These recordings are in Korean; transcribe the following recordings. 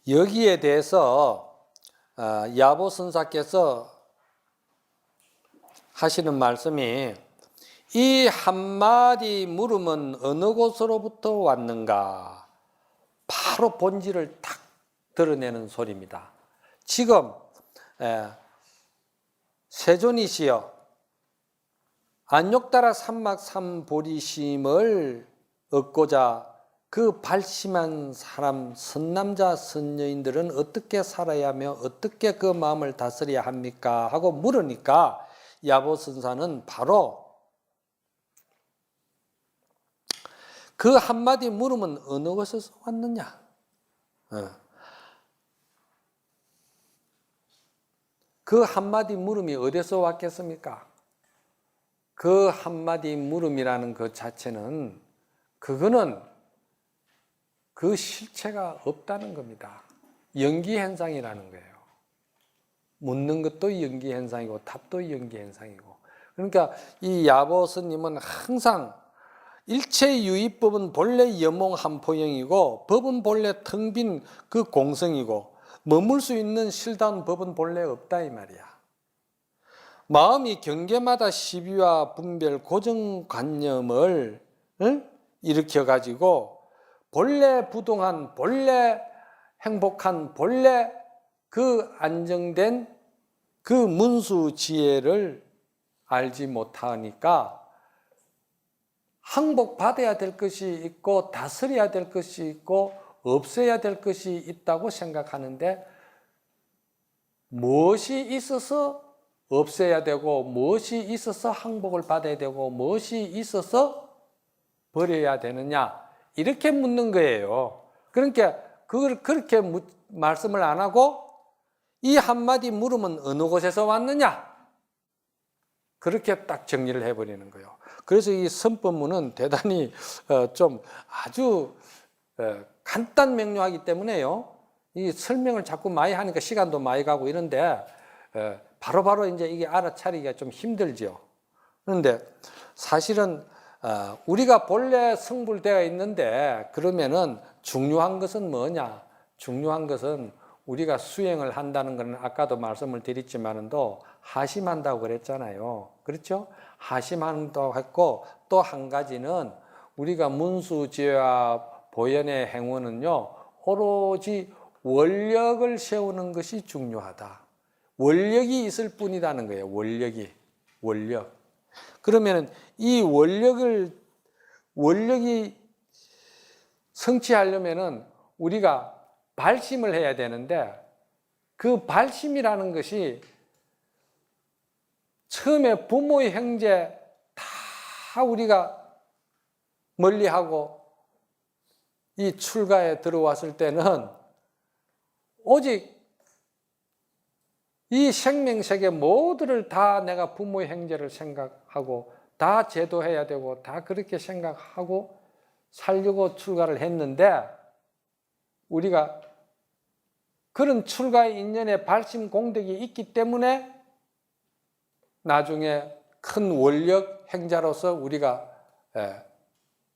여기에 대해서 야보 선사께서 하시는 말씀이 이 한마디 물음은 어느 곳으로부터 왔는가? 바로 본질을 탁 드러내는 소리입니다. 지금 세존이시여 안욕따라 삼막 삼보리심을 얻고자 그 발심한 사람 선남자 선여인들은 어떻게 살아야 하며 어떻게 그 마음을 다스려야 합니까? 하고 물으니까 야보 선사는 바로 그 한마디 물음은 어느 곳에서 왔느냐? 그 한마디 물음이 어디서 왔겠습니까? 그 한마디 물음이라는 것 자체는 그거는 그 실체가 없다는 겁니다. 연기현상이라는 거예요. 묻는 것도 연기현상이고 답도 연기현상이고. 그러니까 이 야보 스님은 항상 일체유의법은 본래 여몽한포형이고 법은 본래 텅 빈 그 공성이고 머물 수 있는 실다운 법은 본래 없다 이 말이야. 마음이 경계마다 시비와 분별 고정관념을 일으켜가지고 본래 부동한 본래 행복한 본래 그 안정된 그 문수지혜를 알지 못하니까 항복받아야 될 것이 있고 다스려야 될 것이 있고 없애야 될 것이 있다고 생각하는데 무엇이 있어서 없애야 되고 무엇이 있어서 항복을 받아야 되고 무엇이 있어서 버려야 되느냐 이렇게 묻는 거예요. 그러니까 그걸 그렇게 말씀을 안 하고 이 한마디 물음은 어느 곳에서 왔느냐 그렇게 딱 정리를 해버리는 거예요. 그래서 이 선법문은 대단히 좀 아주 간단 명료하기 때문에요. 이 설명을 자꾸 많이 하니까 시간도 많이 가고 이런데 바로바로 이제 이게 알아차리기가 좀 힘들죠. 그런데 사실은 우리가 본래 성불되어 있는데 그러면은 중요한 것은 뭐냐? 중요한 것은 우리가 수행을 한다는 것은 아까도 말씀을 드렸지만도 하심한다고 그랬잖아요. 그렇죠? 하심한다고 했고 또 한 가지는 우리가 문수지혜와 보현의 행원은요 오로지 원력을 세우는 것이 중요하다. 원력이 있을 뿐이라는 거예요. 원력. 그러면 이 원력이 성취하려면은 우리가 발심을 해야 되는데 그 발심이라는 것이 처음에 부모, 형제 다 우리가 멀리하고 이 출가에 들어왔을 때는 오직 이 생명세계 모두를 다 내가 부모, 형제를 생각하고 다 제도해야 되고 다 그렇게 생각하고 살려고 출가를 했는데 우리가 그런 출가의 인연에 발심 공덕이 있기 때문에 나중에 큰 원력 행자로서 우리가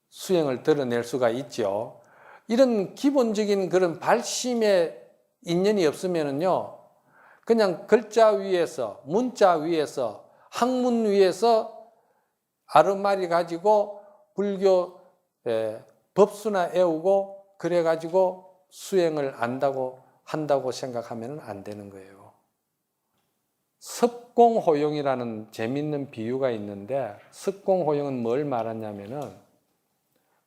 수행을 드러낼 수가 있죠. 이런 기본적인 그런 발심의 인연이 없으면요, 그냥 글자 위에서, 문자 위에서, 학문 위에서 아르마리 가지고 불교 법수나 애우고 그래가지고 수행을 한다고 생각하면 안 되는 거예요. 습공호용이라는 재밌는 비유가 있는데 습공호용은 뭘 말하냐면은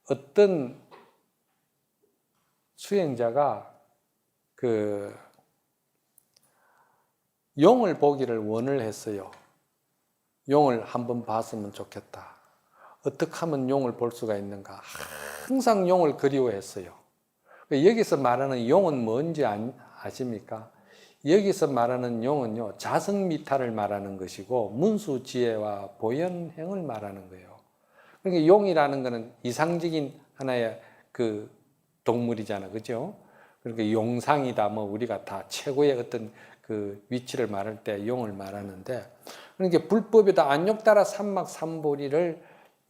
어떤 수행자가 그 용을 보기를 원을 했어요. 용을 한번 봤으면 좋겠다. 어떻게 하면 용을 볼 수가 있는가? 항상 용을 그리워했어요. 여기서 말하는 용은 뭔지 아십니까? 여기서 말하는 용은요, 자성미탈을 말하는 것이고 문수지혜와 보현행을 말하는 거예요. 그러니까 용이라는 것은 이상적인 하나의 그 동물이잖아, 그죠? 그러니까 용상이다, 뭐 우리가 다 최고의 어떤 그 위치를 말할 때 용을 말하는데, 그러니까 불법에다 안욕따라 삼막 삼보리를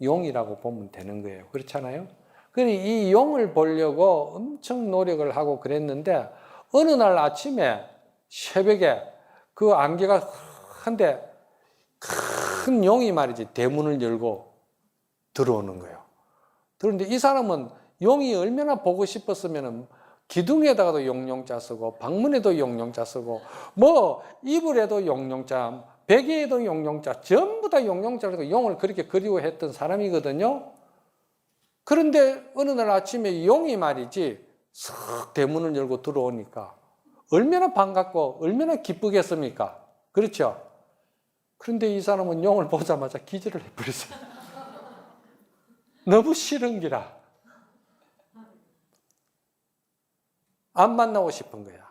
용이라고 보면 되는 거예요. 그렇잖아요? 그러니 이 용을 보려고 엄청 노력을 하고 그랬는데 어느 날 아침에 새벽에 그 안개가 한데 큰 용이 말이지 대문을 열고 들어오는 거예요. 그런데 이 사람은 용이 얼마나 보고 싶었으면 기둥에다가도 용용자 쓰고 방문에도 용용자 쓰고 뭐 이불에도 용용자, 베개에도 용용자, 전부 다 용용자라고 용을 그렇게 그리워했던 사람이거든요. 그런데 어느 날 아침에 용이 말이지 싹 대문을 열고 들어오니까 얼마나 반갑고 얼마나 기쁘겠습니까? 그렇죠? 그런데 이 사람은 용을 보자마자 기절을 해버렸어요. 너무 싫은 기라. 안 만나고 싶은 거야.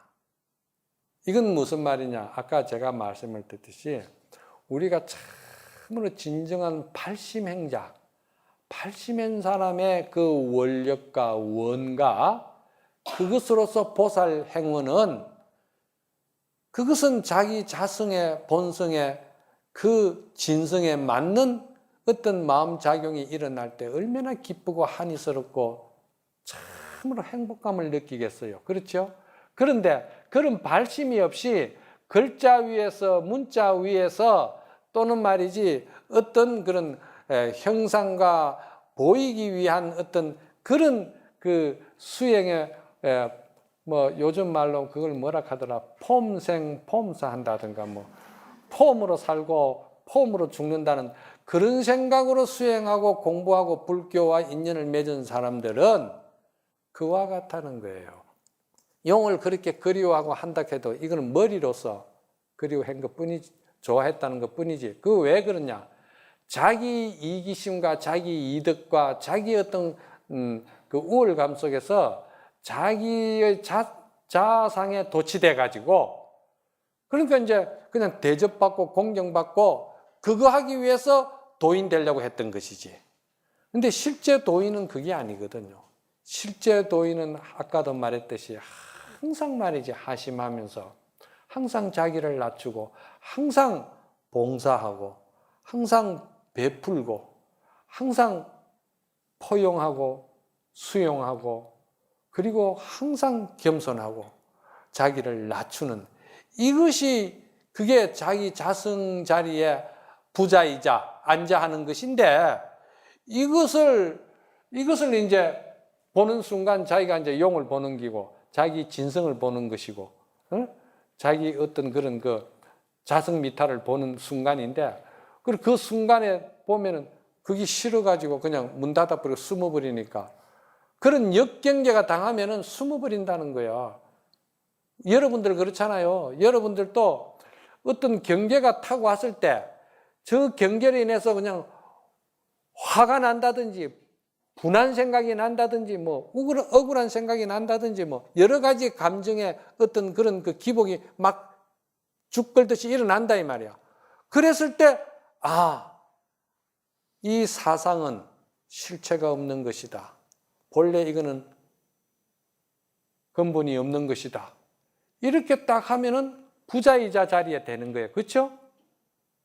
이건 무슨 말이냐? 아까 제가 말씀을 드렸듯이 우리가 참으로 진정한 발심행자, 발심한 사람의 그 원력과 원가, 그것으로서 보살 행위는 그것은 자기 자성의 본성의 그 진성에 맞는 어떤 마음작용이 일어날 때 얼마나 기쁘고 한이스럽고 참으로 행복감을 느끼겠어요. 그렇죠? 그런데 그런 발심이 없이 글자 위에서 문자 위에서 또는 말이지 어떤 그런 형상과 보이기 위한 어떤 그런 그 수행의 뭐 요즘 말로 그걸 뭐라 하더라 폼사 한다든가 뭐 폼으로 살고 폼으로 죽는다는 그런 생각으로 수행하고 공부하고 불교와 인연을 맺은 사람들은 그와 같다는 거예요. 용을 그렇게 그리워하고 한다 해도 이거는 머리로서 그리워한 것뿐이지, 좋아했다는 것뿐이지. 그 왜 그러냐? 자기 이기심과 자기 이득과 자기 어떤 그 우월감 속에서 자기의 자상에 도취돼 가지고 그러니까 이제 그냥 대접받고 공경받고 그거 하기 위해서 도인 되려고 했던 것이지. 근데 실제 도인은 그게 아니거든요. 실제 도인은 아까도 말했듯이 항상 말이지 하심하면서 항상 자기를 낮추고 항상 봉사하고 항상 베풀고 항상 포용하고 수용하고 그리고 항상 겸손하고 자기를 낮추는 이것이 그게 자기 자성 자리에 부자이자 앉아 하는 것인데 이것을 이제 보는 순간 자기가 이제 용을 보는 기고 자기 진성을 보는 것이고 자기 어떤 그런 그 자성 미탈을 보는 순간인데 그리고 그 순간에 보면은 그게 싫어가지고 그냥 문 닫아버리고 숨어버리니까 그런 역경계가 당하면은 숨어버린다는 거야. 여러분들 그렇잖아요. 여러분들도 어떤 경계가 타고 왔을 때 저 경계로 인해서 그냥 화가 난다든지 분한 생각이 난다든지 뭐 억울한 생각이 난다든지 뭐 여러 가지 감정의 어떤 그런 그 기복이 막 죽걸듯이 일어난다 이 말이야. 그랬을 때 이 사상은 실체가 없는 것이다. 본래 이거는 근본이 없는 것이다. 이렇게 딱 하면은 부자이자 자리에 되는 거예요. 그렇죠?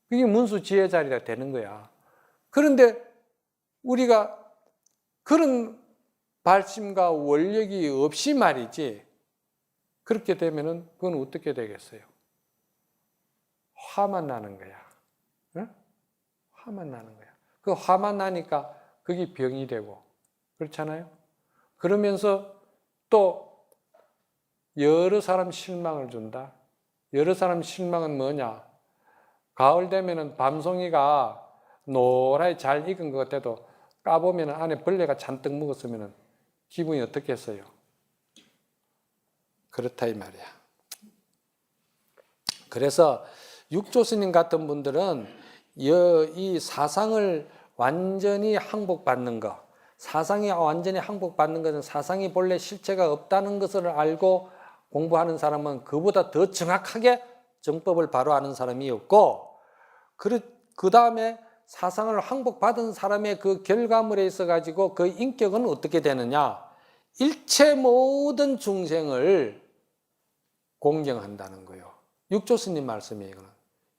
그게 문수지혜 자리가 되는 거야. 그런데 우리가 그런 발심과 원력이 없이 말이지 그렇게 되면은 그건 어떻게 되겠어요? 화만 나는 거야. 응? 화만 나는 거야. 그 화만 나니까 그게 병이 되고 그렇잖아요. 그러면서 또 여러 사람 실망을 준다. 여러 사람 실망은 뭐냐? 가을 되면은 밤송이가 노랗게 잘 익은 것 같아도 까보면 안에 벌레가 잔뜩 묵었으면 기분이 어떻겠어요? 그렇다 이 말이야. 그래서 육조 스님 같은 분들은 이 사상을 완전히 항복받는 것, 사상이 완전히 항복받는 것은 사상이 본래 실체가 없다는 것을 알고 공부하는 사람은 그보다 더 정확하게 정법을 바로 아는 사람이 없고 그 다음에 사상을 항복받은 사람의 그 결과물에 있어 가지고 그 인격은 어떻게 되느냐? 일체 모든 중생을 공경한다는 거예요. 육조 스님 말씀이에요. 이거는.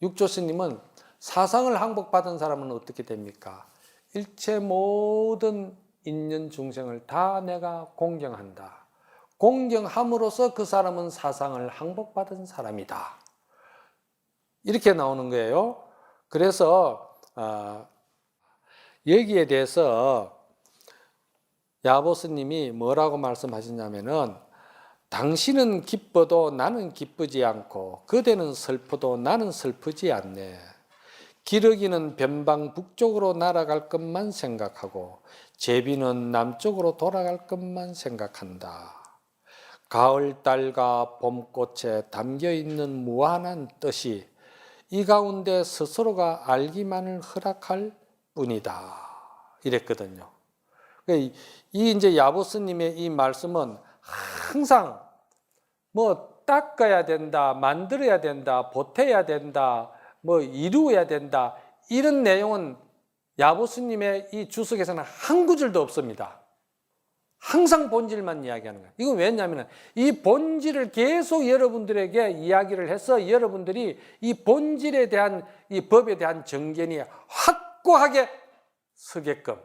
육조 스님은 사상을 항복받은 사람은 어떻게 됩니까? 일체 모든 인연 중생을 다 내가 공경한다. 공경함으로써 그 사람은 사상을 항복받은 사람이다. 이렇게 나오는 거예요. 그래서 여기에 대해서 야보스님이 뭐라고 말씀하시냐면은 당신은 기뻐도 나는 기쁘지 않고 그대는 슬퍼도 나는 슬프지 않네. 기러기는 변방 북쪽으로 날아갈 것만 생각하고 제비는 남쪽으로 돌아갈 것만 생각한다. 가을 달과 봄꽃에 담겨있는 무한한 뜻이 이 가운데 스스로가 알기만을 허락할 뿐이다. 이랬거든요. 이 이제 야보스님의 이 말씀은 항상 뭐 닦아야 된다, 만들어야 된다, 보태야 된다, 뭐 이루어야 된다, 이런 내용은 야보스님의 이 주석에서는 한 구절도 없습니다. 항상 본질만 이야기하는 거예요. 이건 왜냐하면 이 본질을 계속 여러분들에게 이야기를 해서 여러분들이 이 본질에 대한 이 법에 대한 정견이 확고하게 서게끔.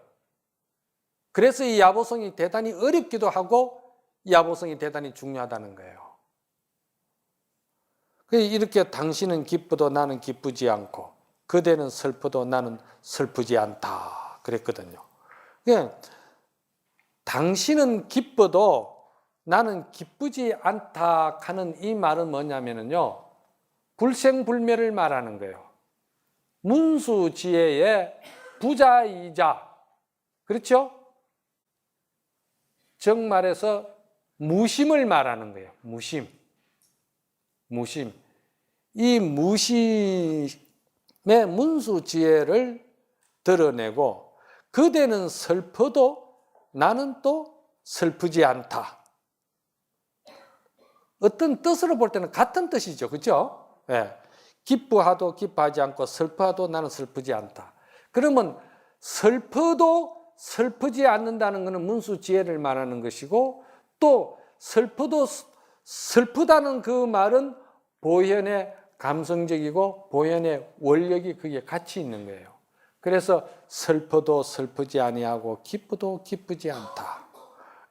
그래서 이 야보성이 대단히 어렵기도 하고 야보성이 대단히 중요하다는 거예요. 이렇게 당신은 기쁘도 나는 기쁘지 않고 그대는 슬퍼도 나는 슬프지 않다 그랬거든요. 당신은 기뻐도 나는 기쁘지 않다 하는 이 말은 뭐냐면요, 불생불멸을 말하는 거예요. 문수지혜의 부자이자, 그렇죠? 정말해서 무심을 말하는 거예요. 무심. 이 무심의 문수지혜를 드러내고 그대는 슬퍼도 나는 또 슬프지 않다. 어떤 뜻으로 볼 때는 같은 뜻이죠. 그렇죠? 네. 기뻐하도 기뻐하지 않고 슬퍼하도 나는 슬프지 않다. 그러면 슬퍼도 슬프지 않는다는 것은 문수지혜를 말하는 것이고, 또 슬퍼도 슬프다는 그 말은 보현의 감성적이고 보현의 원력이 그게 같이 있는 거예요. 그래서 슬퍼도 슬프지 아니하고 기쁘도 기쁘지 않다.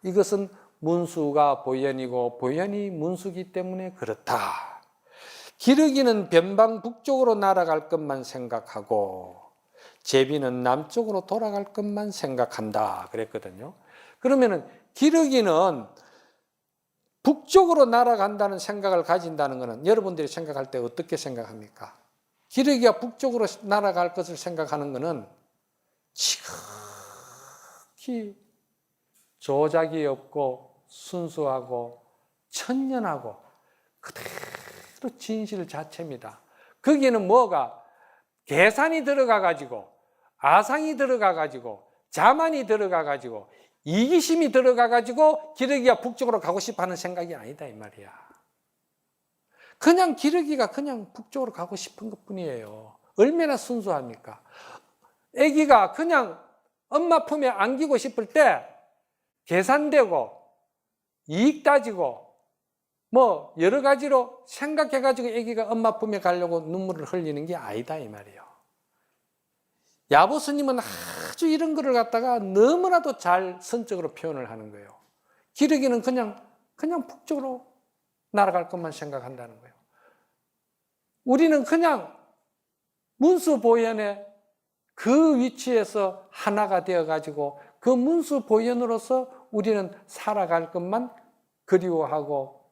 이것은 문수가 보현이고 보현이 문수기 때문에 그렇다. 기러기는 변방 북쪽으로 날아갈 것만 생각하고 제비는 남쪽으로 돌아갈 것만 생각한다 그랬거든요. 그러면은 기러기는 북쪽으로 날아간다는 생각을 가진다는 것은 여러분들이 생각할 때 어떻게 생각합니까? 기러기가 북쪽으로 날아갈 것을 생각하는 것은 지극히 조작이 없고 순수하고 천연하고 그대로 진실 자체입니다. 거기는 뭐가 계산이 들어가 가지고 아상이 들어가 가지고 자만이 들어가 가지고 이기심이 들어가 가지고 기러기가 북쪽으로 가고 싶어 하는 생각이 아니다 이 말이야. 그냥 기러기가 그냥 북쪽으로 가고 싶은 것뿐이에요. 얼마나 순수합니까? 아기가 그냥 엄마 품에 안기고 싶을 때 계산되고 이익 따지고 뭐 여러 가지로 생각해 가지고 아기가 엄마 품에 가려고 눈물을 흘리는 게 아니다 이 말이에요. 야보스님은 아주 이런 거를 갖다가 너무나도 잘 선적으로 표현을 하는 거예요. 기러기는 그냥 북쪽으로 날아갈 것만 생각한다는 거예요. 우리는 그냥 문수보현의 그 위치에서 하나가 되어가지고 그 문수보현으로서 우리는 살아갈 것만 그리워하고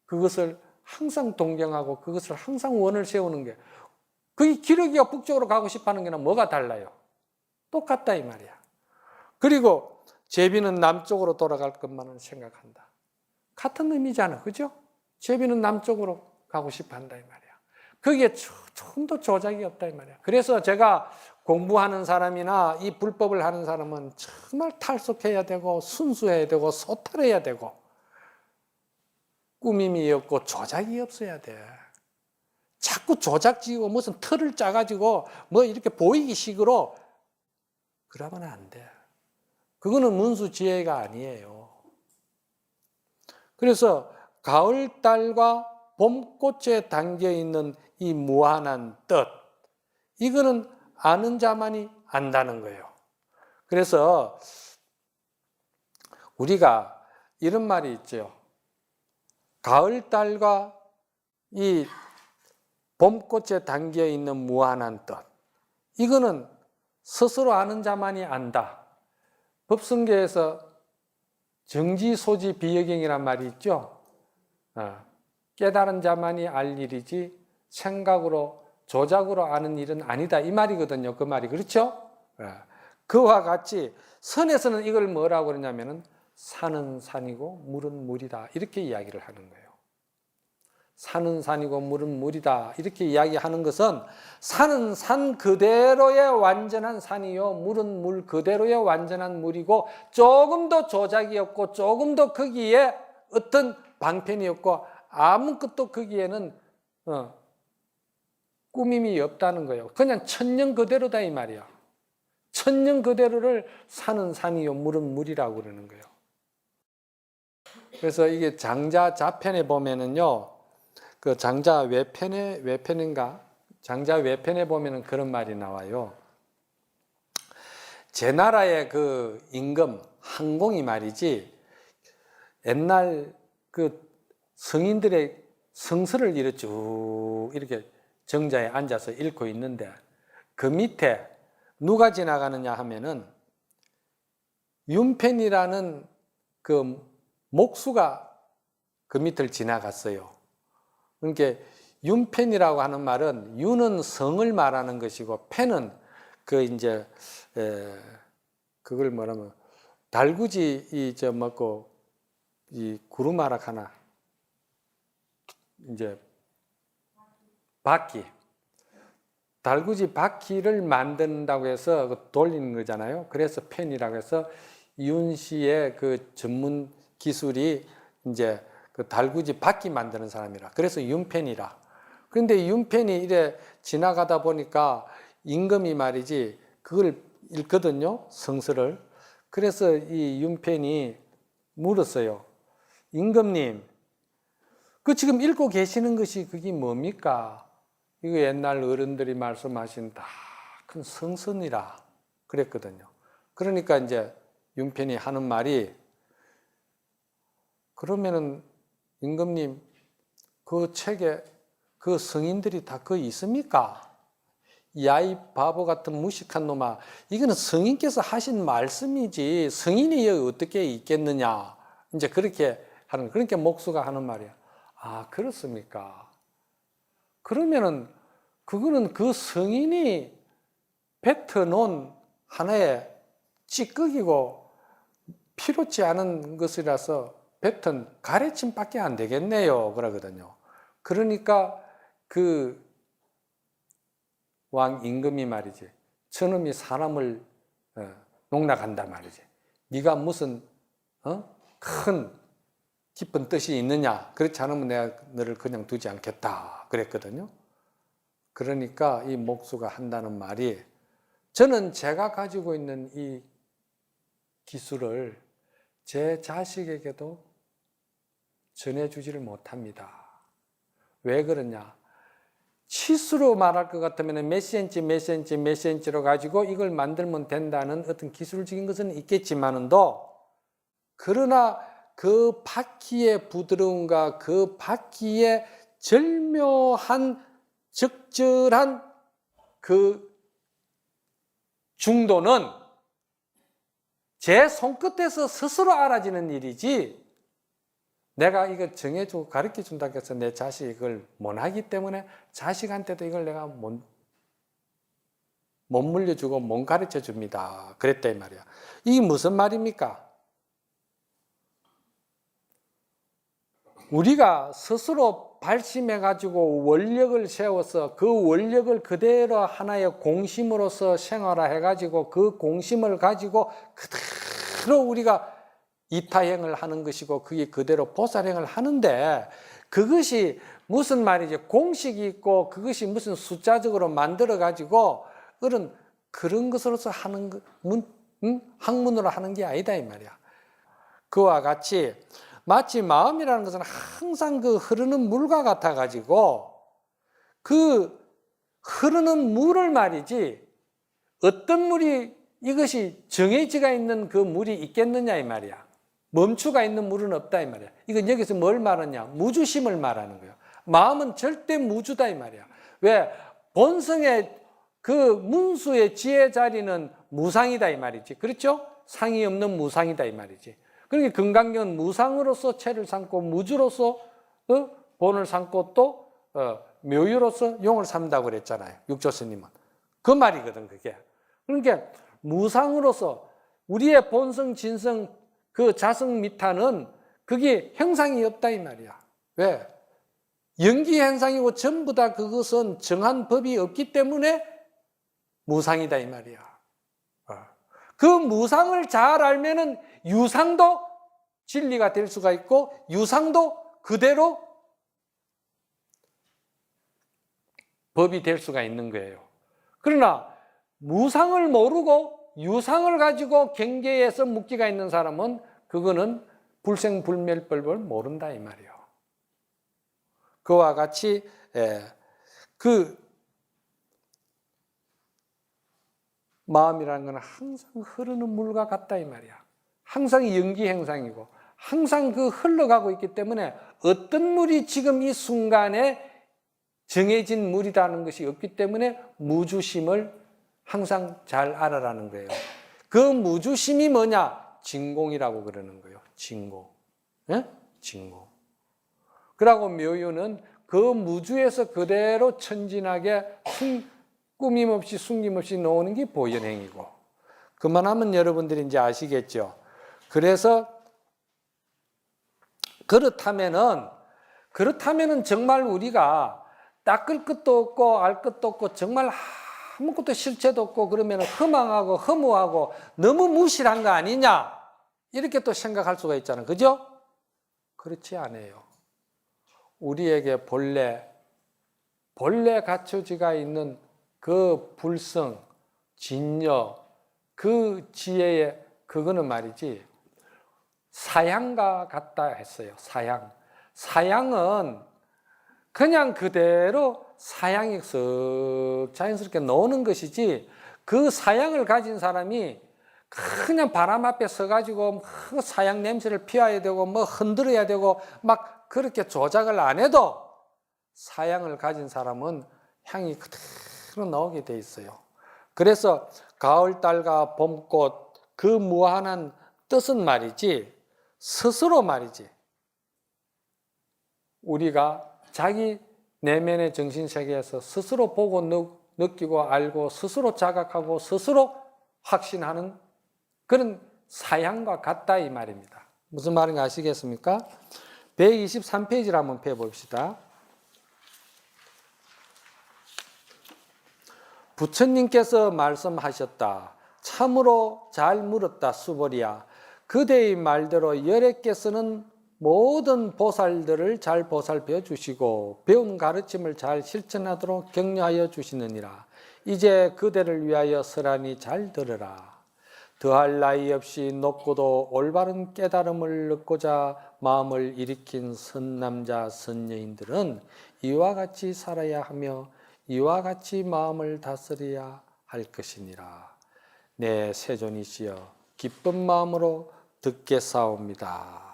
그것을 항상 동경하고 그것을 항상 원을 세우는 게, 그 기러기가 북쪽으로 가고 싶어하는 게는 뭐가 달라요? 똑같다 이 말이야. 그리고 제비는 남쪽으로 돌아갈 것만은 생각한다. 같은 의미잖아, 그죠? 제비는 남쪽으로 가고 싶어한다 이 말이야. 거기에 좀도 조작이 없다 이 말이야. 그래서 제가 공부하는 사람이나 이 불법을 하는 사람은 정말 탈속해야 되고 순수해야 되고 소탈해야 되고 꾸밈이 없고 조작이 없어야 돼. 자꾸 조작지고 무슨 틀을 짜가지고 뭐 이렇게 보이기 식으로 그러면 안 돼. 그거는 문수지혜가 아니에요. 그래서 가을달과 봄꽃에 담겨있는 이 무한한 뜻, 이거는 아는 자만이 안다는 거예요. 그래서 우리가 이런 말이 있죠. 가을달과 이 봄꽃에 담겨 있는 무한한 뜻, 이거는 스스로 아는 자만이 안다. 법성계에서 정지소지 비여경이란 말이 있죠. 깨달은 자만이 알 일이지 생각으로 조작으로 아는 일은 아니다, 이 말이거든요. 그 말이 그렇죠? 그와 같이 선에서는 이걸 뭐라고 그러냐면은 산은 산이고 물은 물이다, 이렇게 이야기를 하는 거예요. 산은 산이고 물은 물이다, 이렇게 이야기하는 것은 산은 산 그대로의 완전한 산이요, 물은 물 그대로의 완전한 물이고, 조금 더 조작이 없고 조금 더 거기에 어떤 방편이 없고 아무것도 거기에는 꾸밈이 없다는 거예요. 그냥 천년 그대로다, 이 말이야. 천년 그대로를 산은 산이요 물은 물이라고 그러는 거예요. 그래서 이게 장자 자편에 보면은요, 그 장자 외편인가? 장자 외편에 보면은 그런 말이 나와요. 제 나라의 그 임금 항공이 말이지, 옛날 그 성인들의 성서를 이렇게 쭉 이렇게 정자에 앉아서 읽고 있는데, 그 밑에 누가 지나가느냐 하면은 윤펜이라는 그 목수가 그 밑을 지나갔어요. 그러니까 윤펜이라고 하는 말은, 윤은 성을 말하는 것이고 펜은 그 이제 그걸 뭐라면 달구지 이저 먹고 이 구루마락 하나 이제 바퀴, 달구지 바퀴를 만든다고 해서 돌리는 거잖아요. 그래서 펜이라고 해서 윤 씨의 그 전문 기술이 이제 그 달구지 바퀴 만드는 사람이라, 그래서 윤펜이라. 그런데 윤펜이 이래 지나가다 보니까 임금이 말이지 그걸 읽거든요, 성서를. 그래서 이 윤펜이 물었어요. 임금님, 그 지금 읽고 계시는 것이 그게 뭡니까? 이거 옛날 어른들이 말씀하신 다 큰 성선이라 그랬거든요. 그러니까 이제 윤펜이 하는 말이, 그러면은 임금님, 그 책에 그 성인들이 다 거기 있습니까? 야, 이 바보 같은 무식한 놈아, 이거는 성인께서 하신 말씀이지 성인이 여기 어떻게 있겠느냐, 이제 그렇게 하는, 그러니까 목수가 하는 말이야. 아, 그렇습니까? 그러면은 그거는 그 성인이 뱉어놓은 하나의 찌꺼기고 필요치 않은 것이라서 뱉은 가래침밖에 안 되겠네요, 그러거든요. 그러니까 그 왕 임금이 말이지, 저놈이 사람을 농락한다 말이지, 네가 무슨 큰 깊은 뜻이 있느냐, 그렇지 않으면 내가 너를 그냥 두지 않겠다 그랬거든요. 그러니까 이 목수가 한다는 말이, 저는 제가 가지고 있는 이 기술을 제 자식에게도 전해주지를 못합니다. 왜 그러냐? 치수로 말할 것 같으면 몇 센치 몇 센치 몇 센치로 가지고 이걸 만들면 된다는 어떤 기술적인 것은 있겠지만은도, 그러나 그 바퀴의 부드러움과 그 바퀴의 절묘한 적절한 그 중도는 제 손끝에서 스스로 알아지는 일이지, 내가 이거 정해주고 가르쳐 준다고 해서 내 자식이 그걸 못하기 때문에 자식한테도 이걸 내가 못 물려주고 못 가르쳐 줍니다, 그랬다 이 말이야. 이게 무슨 말입니까? 우리가 스스로 발심해가지고 원력을 세워서 그 원력을 그대로 하나의 공심으로서 생활화해가지고 그 공심을 가지고 그대로 우리가 이타행을 하는 것이고 그게 그대로 보살행을 하는데, 그것이 무슨 말이지 공식이 있고 그것이 무슨 숫자적으로 만들어가지고 그런 것으로서 하는 학문으로 하는 게 아니다 이 말이야. 그와 같이 마치 마음이라는 것은 항상 그 흐르는 물과 같아 가지고 그 흐르는 물을 말이지, 어떤 물이 이것이 정해지가 있는 그 물이 있겠느냐 이 말이야. 멈추가 있는 물은 없다 이 말이야. 이건 여기서 뭘 말하냐? 무주심을 말하는 거예요. 마음은 절대 무주다 이 말이야. 왜? 본성의 그 문수의 지혜 자리는 무상이다 이 말이지. 그렇죠? 상이 없는 무상이다 이 말이지. 그러니까 금강경은 무상으로서 체를 삼고 무주로서 본을 삼고 또 묘유로서 용을 삼다고 그랬잖아요. 육조스님은. 그 말이거든 그게. 그러니까 무상으로서 우리의 본성, 진성, 그 자성 미타는 그게 형상이 없다 이 말이야. 왜? 연기 현상이고 전부 다 그것은 정한 법이 없기 때문에 무상이다 이 말이야. 그 무상을 잘 알면은 유상도 진리가 될 수가 있고 유상도 그대로 법이 될 수가 있는 거예요. 그러나 무상을 모르고 유상을 가지고 경계에서 묵기가 있는 사람은 그거는 불생불멸법을 모른다 이 말이에요. 그와 같이 그 마음이라는 건 항상 흐르는 물과 같다 이 말이야. 항상 연기 현상이고 항상 그 흘러가고 있기 때문에 어떤 물이 지금 이 순간에 정해진 물이라는 것이 없기 때문에 무주심을 항상 잘 알아라는 거예요. 그 무주심이 뭐냐? 진공이라고 그러는 거예요. 진공. 예? 진공. 그러고 묘유는 그 무주에서 그대로 천진하게 꾸밈없이 숨김없이 놓는 게 보현행이고. 그만하면 여러분들이 이제 아시겠죠. 그래서 그렇다면은 정말 우리가 닦을 것도 없고 알 것도 없고 정말 아무것도 실체도 없고 그러면 허망하고 허무하고 너무 무실한 거 아니냐 이렇게 또 생각할 수가 있잖아요. 그죠? 그렇지 않아요. 우리에게 본래 갖춰지가 있는 그 불성, 진여, 그 지혜의 그거는 말이지 사양과 같다 했어요. 사양은 그냥 그대로 사양이 쓱 자연스럽게 나오는 것이지 그 사양을 가진 사람이 그냥 바람 앞에 서가지고 사양 냄새를 피워야 되고 뭐 흔들어야 되고 막 그렇게 조작을 안 해도 사양을 가진 사람은 향이 그대로 나오게 돼 있어요. 그래서 가을달과 봄꽃 그 무한한 뜻은 말이지 스스로 말이지 우리가 자기 내면의 정신세계에서 스스로 보고 느끼고 알고 스스로 자각하고 스스로 확신하는 그런 사양과 같다 이 말입니다. 무슨 말인지 아시겠습니까? 123페이지를 한번 펴봅시다. 부처님께서 말씀하셨다. 참으로 잘 물었다 수보리야. 그대의 말대로 열애께서는 모든 보살들을 잘 보살펴 주시고 배운 가르침을 잘 실천하도록 격려하여 주시느니라. 이제 그대를 위하여 서란이 잘 들으라. 더할 나위 없이 높고도 올바른 깨달음을 얻고자 마음을 일으킨 선남자 선여인들은 이와 같이 살아야 하며 이와 같이 마음을 다스려야 할 것이니라. 내 세존이시여 기쁜 마음으로 듣겠사옵니다.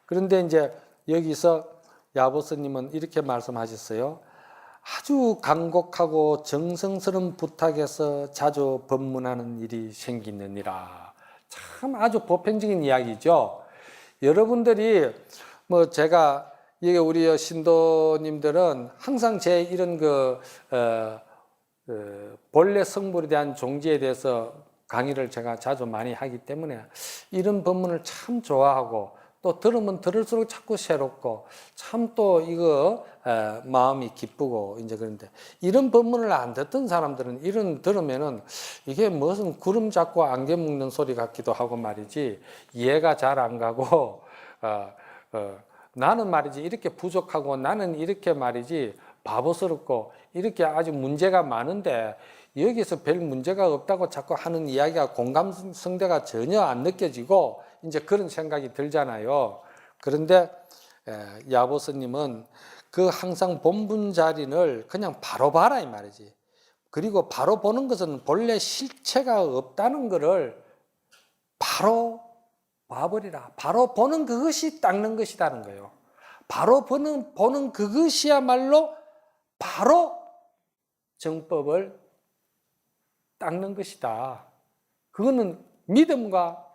그런데 이제 여기서 야보스님은 이렇게 말씀하셨어요. 아주 간곡하고 정성스러운 부탁에서 자주 법문하는 일이 생기느니라. 참 아주 보편적인 이야기죠. 여러분들이 뭐 제가 이게 우리 신도님들은 항상 제 이런 본래 성불에 대한 종지에 대해서 강의를 제가 자주 많이 하기 때문에 이런 법문을 참 좋아하고 또 들으면 들을수록 자꾸 새롭고 참 또 이거 마음이 기쁘고 이제 그런데 이런 법문을 안 듣던 사람들은 이런 들으면은 이게 무슨 구름 잡고 안개 묶는 소리 같기도 하고 말이지 이해가 잘 안 가고 나는 말이지 이렇게 부족하고 나는 이렇게 말이지 바보스럽고 이렇게 아주 문제가 많은데 여기서 별 문제가 없다고 자꾸 하는 이야기가 공감성대가 전혀 안 느껴지고 이제 그런 생각이 들잖아요. 그런데 야보스님은 그 항상 본분 자리를 그냥 바로 봐라 이 말이지. 그리고 바로 보는 것은 본래 실체가 없다는 것을 바로 봐버리라. 바로 보는 그것이 닦는 것이라는 거예요. 바로 보는 그것이야말로 바로 정법을 닦는 것이다. 그거는 믿음과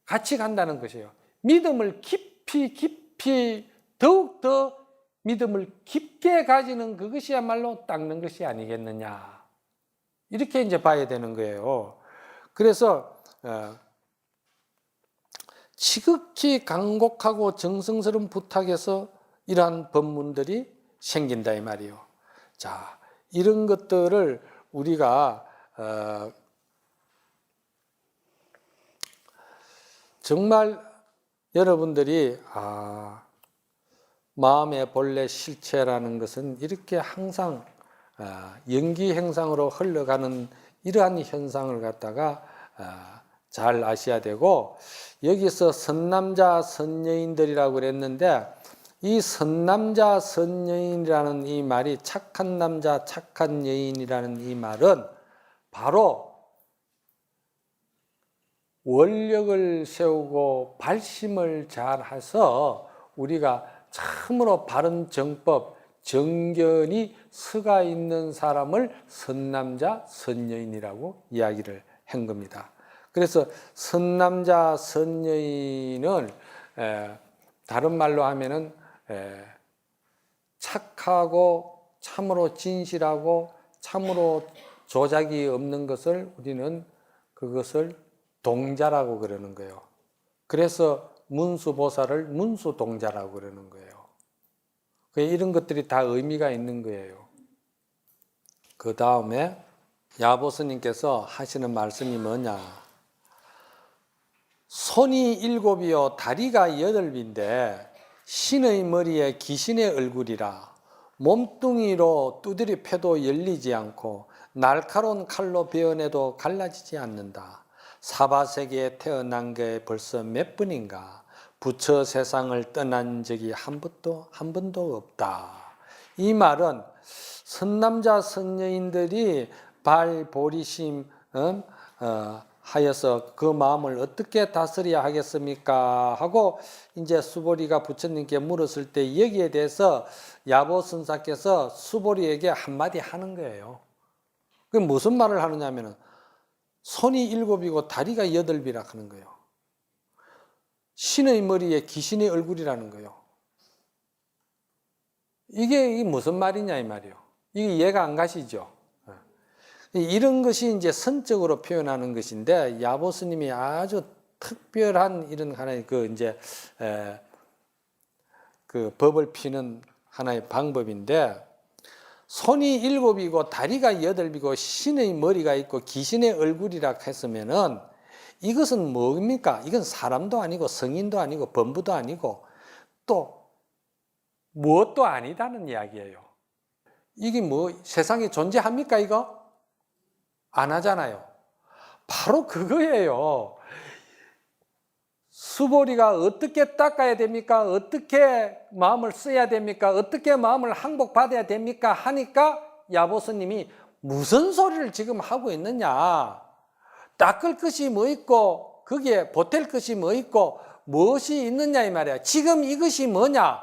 같이 간다는 것이에요. 믿음을 깊이 더욱더 믿음을 깊게 가지는 그것이야말로 닦는 것이 아니겠느냐. 이렇게 이제 봐야 되는 거예요. 그래서 지극히 간곡하고 정성스러운 부탁에서 이러한 법문들이 생긴다 이 말이에요. 자, 이런 것들을 우리가 정말 여러분들이 마음의 본래 실체라는 것은 이렇게 항상 연기행상으로 흘러가는 이러한 현상을 갖다가 잘 아셔야 되고, 여기서 선남자 선여인들이라고 그랬는데 이 선남자 선여인이라는 이 말이 착한 남자 착한 여인이라는 이 말은 바로 원력을 세우고 발심을 잘 해서 우리가 참으로 바른 정법, 정견이 서가 있는 사람을 선남자, 선여인이라고 이야기를 한 겁니다. 그래서 선남자, 선여인은 다른 말로 하면은 착하고 참으로 진실하고 참으로 조작이 없는 것을 우리는 그것을 동자라고 그러는 거예요. 그래서 문수보살을 문수동자라고 그러는 거예요. 이런 것들이 다 의미가 있는 거예요. 그 다음에 야보스님께서 하시는 말씀이 뭐냐. 손이 7이요 다리가 8인데 신의 머리에 귀신의 얼굴이라 몸뚱이로 두드려 패도 열리지 않고 날카로운 칼로 베어내도 갈라지지 않는다. 사바세계에 태어난 게 벌써 몇 번인가. 부처 세상을 떠난 적이 한 번도 없다. 이 말은 선남자 선여인들이 발보리심 하여서 그 마음을 어떻게 다스려야 하겠습니까? 하고 이제 수보리가 부처님께 물었을 때 여기에 대해서 야보선사께서 수보리에게 한마디 하는 거예요. 그 무슨 말을 하느냐면은 손이 7이고 다리가 8이라 하는 거예요. 신의 머리에 귀신의 얼굴이라는 거예요. 이게 무슨 말이냐 이 말이에요. 이게 이해가 안 가시죠? 이런 것이 이제 선적으로 표현하는 것인데 야보스님이 아주 특별한 이런 하나의 그 법을 피는 하나의 방법인데, 손이 7이고 다리가 8이고 신의 머리가 있고 귀신의 얼굴이라 했으면은 이것은 뭡니까? 이건 사람도 아니고 성인도 아니고 범부도 아니고 또 무엇도 아니다는 이야기예요. 이게 뭐 세상에 존재합니까 이거? 안 하잖아요. 바로 그거예요. 수보리가 어떻게 닦아야 됩니까? 어떻게 마음을 써야 됩니까? 어떻게 마음을 항복받아야 됩니까? 하니까 야보스님이 무슨 소리를 지금 하고 있느냐. 닦을 것이 뭐 있고 거기에 보탤 것이 뭐 있고 무엇이 있느냐 이 말이야. 지금 이것이 뭐냐.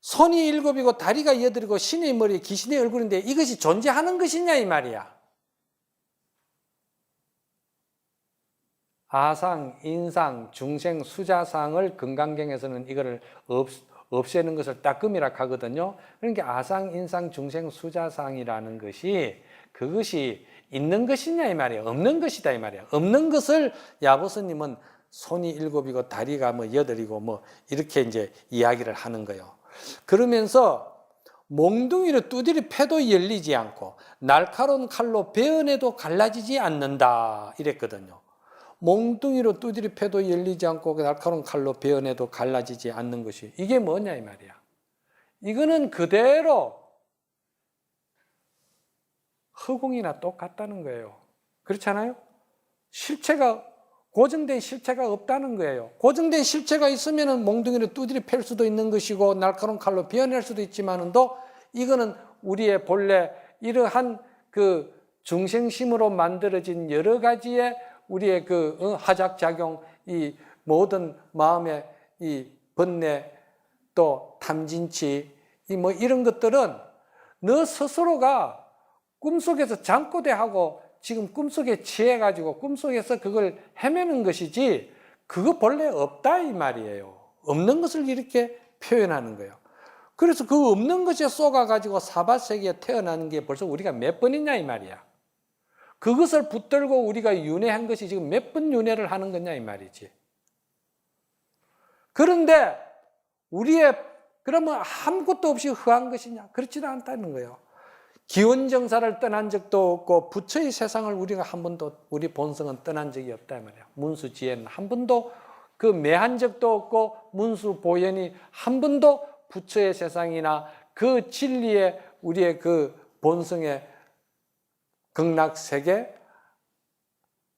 손이 7이고 다리가 8이고 신의 머리에 귀신의 얼굴인데 이것이 존재하는 것이냐 이 말이야. 아상, 인상, 중생, 수자상을 금강경에서는 이거를 없애는 것을 따끔이라 하거든요. 그러니까 아상, 인상, 중생, 수자상이라는 것이 그것이 있는 것이냐 이 말이에요. 없는 것이다 이 말이에요. 없는 것을 야보스님은 손이 7이고 다리가 8이고 이렇게 이제 이야기를 하는 거예요. 그러면서 몽둥이로 두드려 패도 열리지 않고 날카로운 칼로 베어내도 갈라지지 않는다 이랬거든요. 몽둥이로 두드려 패도 열리지 않고 날카로운 칼로 베어내도 갈라지지 않는 것이 이게 뭐냐 이 말이야. 이거는 그대로 허공이나 똑같다는 거예요. 그렇잖아요? 고정된 실체가 없다는 거예요. 고정된 실체가 있으면 몽둥이로 두드려 팰 수도 있는 것이고 날카로운 칼로 베어낼 수도 있지만도 이거는 우리의 본래 이러한 그 중생심으로 만들어진 여러 가지의 우리의 그 하작작용, 이 모든 마음의 이 번뇌, 또 탐진치, 이 뭐 이런 것들은 너 스스로가 꿈속에서 잠꼬대하고 지금 꿈속에 취해가지고 꿈속에서 그걸 헤매는 것이지 그거 본래 없다 이 말이에요. 없는 것을 이렇게 표현하는 거예요. 그래서 그 없는 것에 쏘가가지고 사바세계에 태어나는 게 벌써 우리가 몇 번이냐 이 말이야. 그것을 붙들고 우리가 윤회한 것이 지금 몇 번 윤회를 하는 거냐 이 말이지. 그런데 우리의 그러면 아무것도 없이 허한 것이냐? 그렇지도 않다는 거예요. 기원정사를 떠난 적도 없고 부처의 세상을 우리가 한 번도 우리 본성은 떠난 적이 없다 말이야. 문수지혜는 한 번도 그 매한 적도 없고 문수보현이 한 번도 부처의 세상이나 그 진리의 우리의 그 본성의 극락세계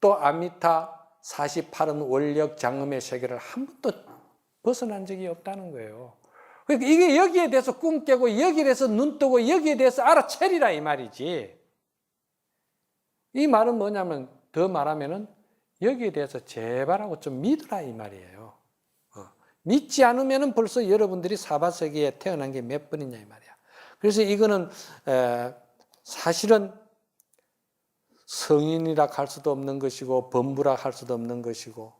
또 아미타 48은 원력 장엄의 세계를 한 번도 벗어난 적이 없다는 거예요. 그러니까 이게 여기에 대해서 꿈 깨고 여기에 대해서 눈 뜨고 여기에 대해서 알아채리라 이 말이지. 이 말은 뭐냐면 더 말하면은 여기에 대해서 제발하고 좀 믿으라 이 말이에요. 믿지 않으면은 벌써 여러분들이 사바세계에 태어난 게 몇 번이냐 이 말이야. 그래서 이거는 사실은 성인이라 할 수도 없는 것이고 범부라 할 수도 없는 것이고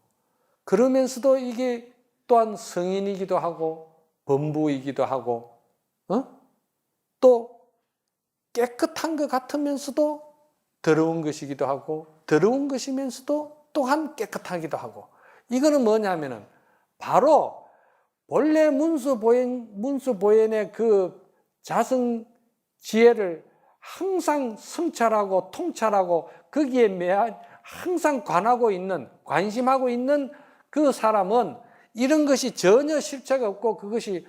그러면서도 이게 또한 성인이기도 하고 범부이기도 하고 또 깨끗한 것 같으면서도 더러운 것이기도 하고 더러운 것이면서도 또한 깨끗하기도 하고 이거는 뭐냐면은 바로 본래 문수보현의 그 자성 지혜를 항상 성찰하고 통찰하고 거기에 항상 관심하고 있는 그 사람은 이런 것이 전혀 실체가 없고 그것이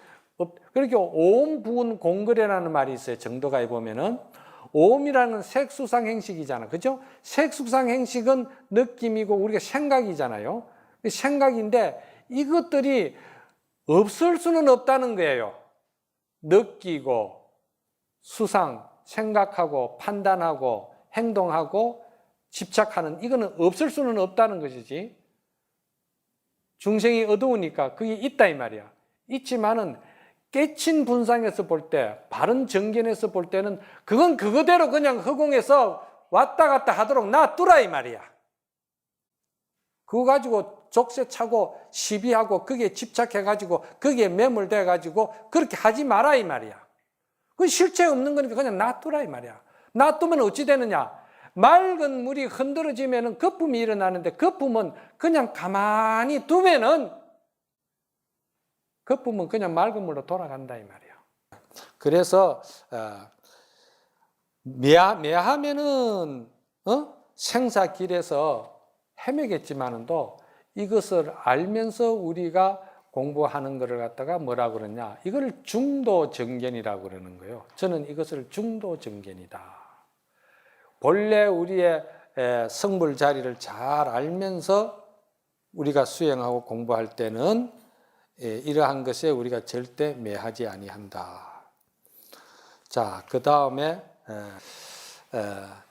그렇게 오음 부은 공거래라는 말이 있어요. 정도가에 보면은 오음이라는 색수상 행식이잖아. 그죠? 색수상 행식은 느낌이고 우리가 생각이잖아요. 생각인데 이것들이 없을 수는 없다는 거예요. 느끼고 수상, 생각하고 판단하고 행동하고 집착하는 이거는 없을 수는 없다는 것이지. 중생이 어두우니까 그게 있다 이 말이야. 있지만은 깨친 분상에서 볼 때, 바른 정견에서 볼 때는 그건 그거대로 그냥 허공에서 왔다 갔다 하도록 놔두라 이 말이야. 그거 가지고 족쇄차고 시비하고 거기에 집착해가지고 거기에 매몰돼가지고 그렇게 하지 마라 이 말이야. 그건 실체 없는 거니까 그냥 놔두라 이 말이야. 놔두면 어찌 되느냐? 맑은 물이 흔들어지면 거품이 일어나는데 거품은 그냥 가만히 두면은 거품은 그냥 맑은 물로 돌아간다 이 말이야. 그래서 매하면은 생사길에서 헤매겠지만은도 이것을 알면서 우리가 공부하는 것을 갖다가 뭐라 그러냐? 이걸 중도정견이라고 그러는 거예요. 저는 이것을 중도정견이다. 본래 우리의 성불 자리를 잘 알면서 우리가 수행하고 공부할 때는 이러한 것에 우리가 절대 매하지 아니한다. 자, 그 다음에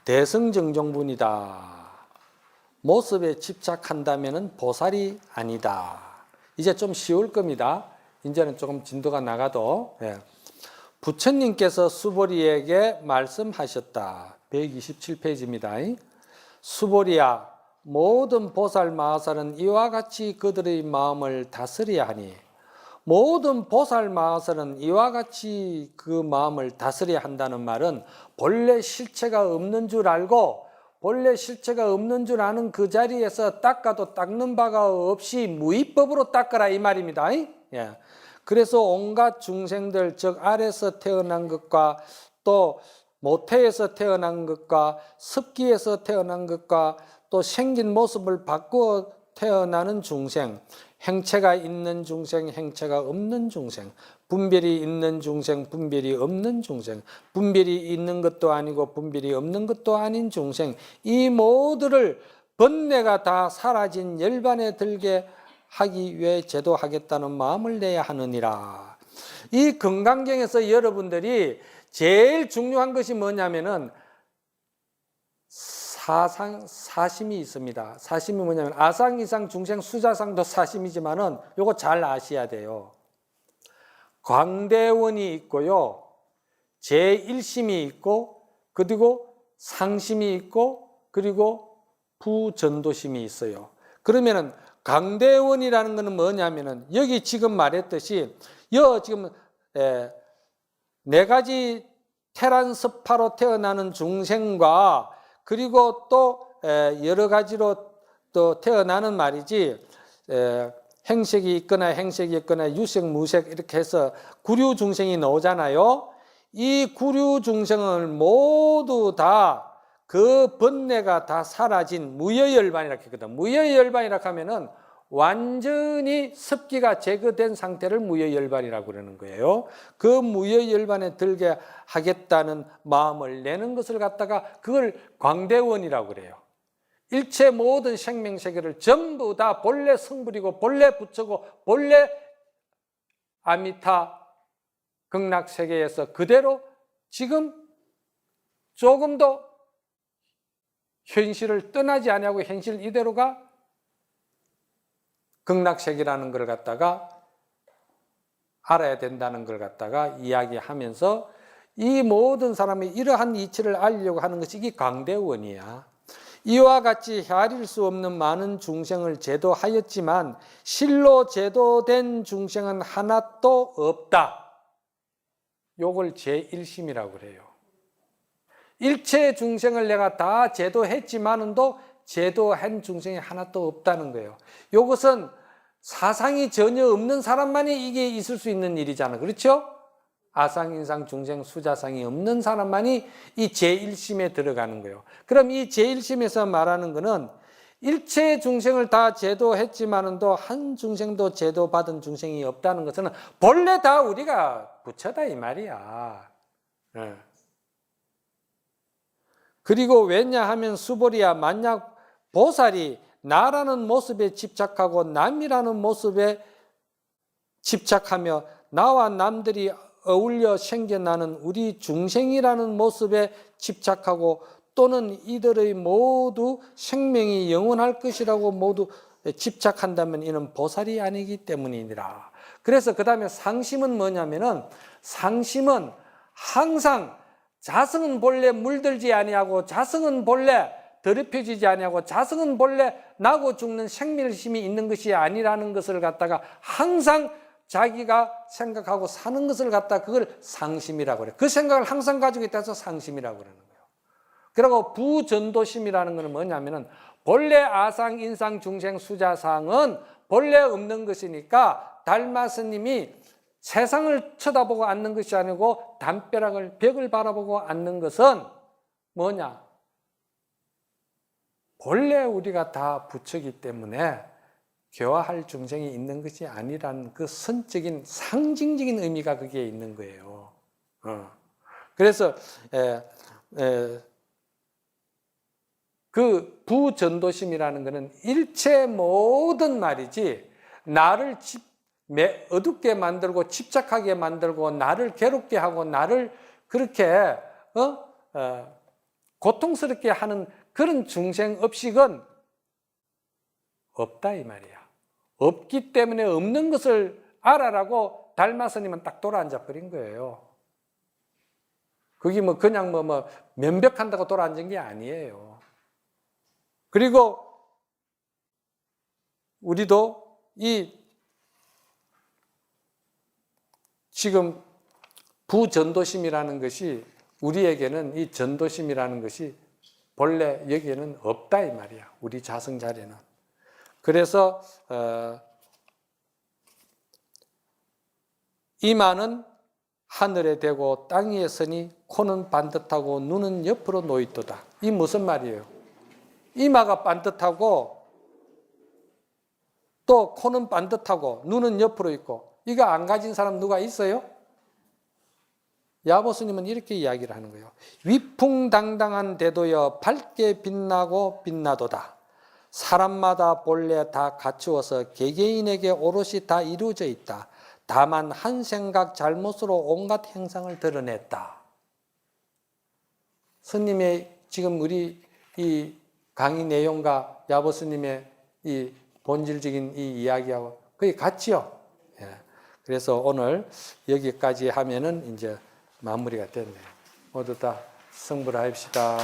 대성정종분이다. 모습에 집착한다면은 보살이 아니다. 이제 좀 쉬울 겁니다. 이제는 조금 진도가 나가도 부처님께서 수보리에게 말씀하셨다. 127페이지입니다. 수보리야, 모든 보살 마하살은 이와 같이 그들의 마음을 다스려야 하니 모든 보살 마하살은 이와 같이 그 마음을 다스려야 한다는 말은 본래 실체가 없는 줄 알고 본래 실체가 없는 줄 아는 그 자리에서 닦아도 닦는 바가 없이 무위법으로 닦아라 이 말입니다. 예. 그래서 온갖 중생들 즉 아래서 태어난 것과 또 모태에서 태어난 것과 습기에서 태어난 것과 또 생긴 모습을 바꾸어 태어나는 중생, 행체가 있는 중생, 행체가 없는 중생, 분별이 있는 중생, 분별이 없는 중생, 분별이 있는 것도 아니고 분별이 없는 것도 아닌 중생, 이 모두를 번뇌가 다 사라진 열반에 들게 하기 위해 제도하겠다는 마음을 내야 하느니라. 이 금강경에서 여러분들이 제일 중요한 것이 뭐냐면은 사심이 있습니다. 사심이 뭐냐면 아상, 이상, 중생, 수자상도 사심이지만은 요거 잘 아셔야 돼요. 광대원이 있고요. 제1심이 있고 그리고 상심이 있고 그리고 부전도심이 있어요. 그러면은 광대원이라는 것은 뭐냐면은 여기 지금 말했듯이 지금 네 가지 테란스파로 태어나는 중생과 그리고 또 여러 가지로 또 태어나는 말이지 행색이 있거나 행색이 있거나 유색, 무색 이렇게 해서 구류 중생이 나오잖아요. 이 구류 중생을 모두 다 그 번뇌가 다 사라진 무여열반이라고 했거든. 무여열반이라고 하면은 완전히 습기가 제거된 상태를 무여열반이라고 그러는 거예요. 그 무여열반에 들게 하겠다는 마음을 내는 것을 갖다가 그걸 광대원이라고 그래요. 일체 모든 생명세계를 전부 다 본래 성불이고 본래 부처고 본래 아미타 극락세계에서 그대로 지금 조금도 현실을 떠나지 아니하고 현실 이대로가 극락세계라는 걸 갖다가 알아야 된다는 걸 갖다가 이야기하면서 이 모든 사람이 이러한 이치를 알려고 하는 것이 이 광대원이야. 이와 같이 헤아릴 수 없는 많은 중생을 제도하였지만 실로 제도된 중생은 하나도 없다. 요걸 제1심이라고 그래요. 일체 중생을 내가 다 제도했지만도 제도한 중생이 하나도 없다는 거예요. 이것은 사상이 전혀 없는 사람만이 이게 있을 수 있는 일이잖아요. 그렇죠? 아상, 인상, 중생, 수자상이 없는 사람만이 이 제1심에 들어가는 거예요. 그럼 이 제1심에서 말하는 거는 일체 중생을 다 제도했지만도 한 중생도 제도받은 중생이 없다는 것은 본래 다 우리가 부처다 이 말이야. 그리고 왜냐하면 수보리야 만약 보살이 나라는 모습에 집착하고 남이라는 모습에 집착하며 나와 남들이 어울려 생겨나는 우리 중생이라는 모습에 집착하고 또는 이들의 모두 생명이 영원할 것이라고 모두 집착한다면 이는 보살이 아니기 때문이니라. 그래서 그 다음에 상심은 뭐냐면은 상심은 항상 자성은 본래 물들지 아니하고 자성은 본래 더럽혀지지 아니하고 자성은 본래 나고 죽는 생멸심이 있는 것이 아니라는 것을 갖다가 항상 자기가 생각하고 사는 것을 갖다 그걸 상심이라고 그래요. 그 생각을 항상 가지고 있다서 상심이라고 그러는 거예요. 그리고 부전도심이라는 것은 뭐냐면은 본래 아상, 인상, 중생, 수자상은 본래 없는 것이니까 달마 스님이 세상을 쳐다보고 앉는 것이 아니고 담벼락을 벽을 바라보고 앉는 것은 뭐냐? 본래 우리가 다 부처이기 때문에 교화할 중생이 있는 것이 아니라는 그 선적인 상징적인 의미가 거기에 있는 거예요. 그래서 그 부전도심이라는 것은 일체 모든 말이지 나를 어둡게 만들고 집착하게 만들고 나를 괴롭게 하고 나를 그렇게 고통스럽게 하는 그런 중생 업식은 없다 이 말이야. 없기 때문에 없는 것을 알아라고 달마스님은 딱 돌아앉아 버린 거예요. 그게 뭐 그냥 뭐 면벽한다고 돌아앉은 게 아니에요. 그리고 우리도 이 지금 부전도심이라는 것이 우리에게는 이 전도심이라는 것이 본래 여기에는 없다 이 말이야. 우리 자성 자리는. 그래서 이마는 하늘에 대고 땅 위에 서니 코는 반듯하고 눈은 옆으로 놓이도다. 이 무슨 말이에요? 이마가 반듯하고 또 코는 반듯하고 눈은 옆으로 있고 이거 안 가진 사람 누가 있어요? 야보스님은 이렇게 이야기를 하는 거예요. 위풍당당한 대도여 밝게 빛나고 빛나도다. 사람마다 본래 다 갖추어서 개개인에게 오롯이 다 이루어져 있다. 다만 한 생각 잘못으로 온갖 행상을 드러냈다. 스님의 지금 우리 이 강의 내용과 야보스님의 이 본질적인 이 이야기하고 거의 같지요. 예. 그래서 오늘 여기까지 하면은 이제 마무리가 됐네요. 모두 다 승부를 합시다.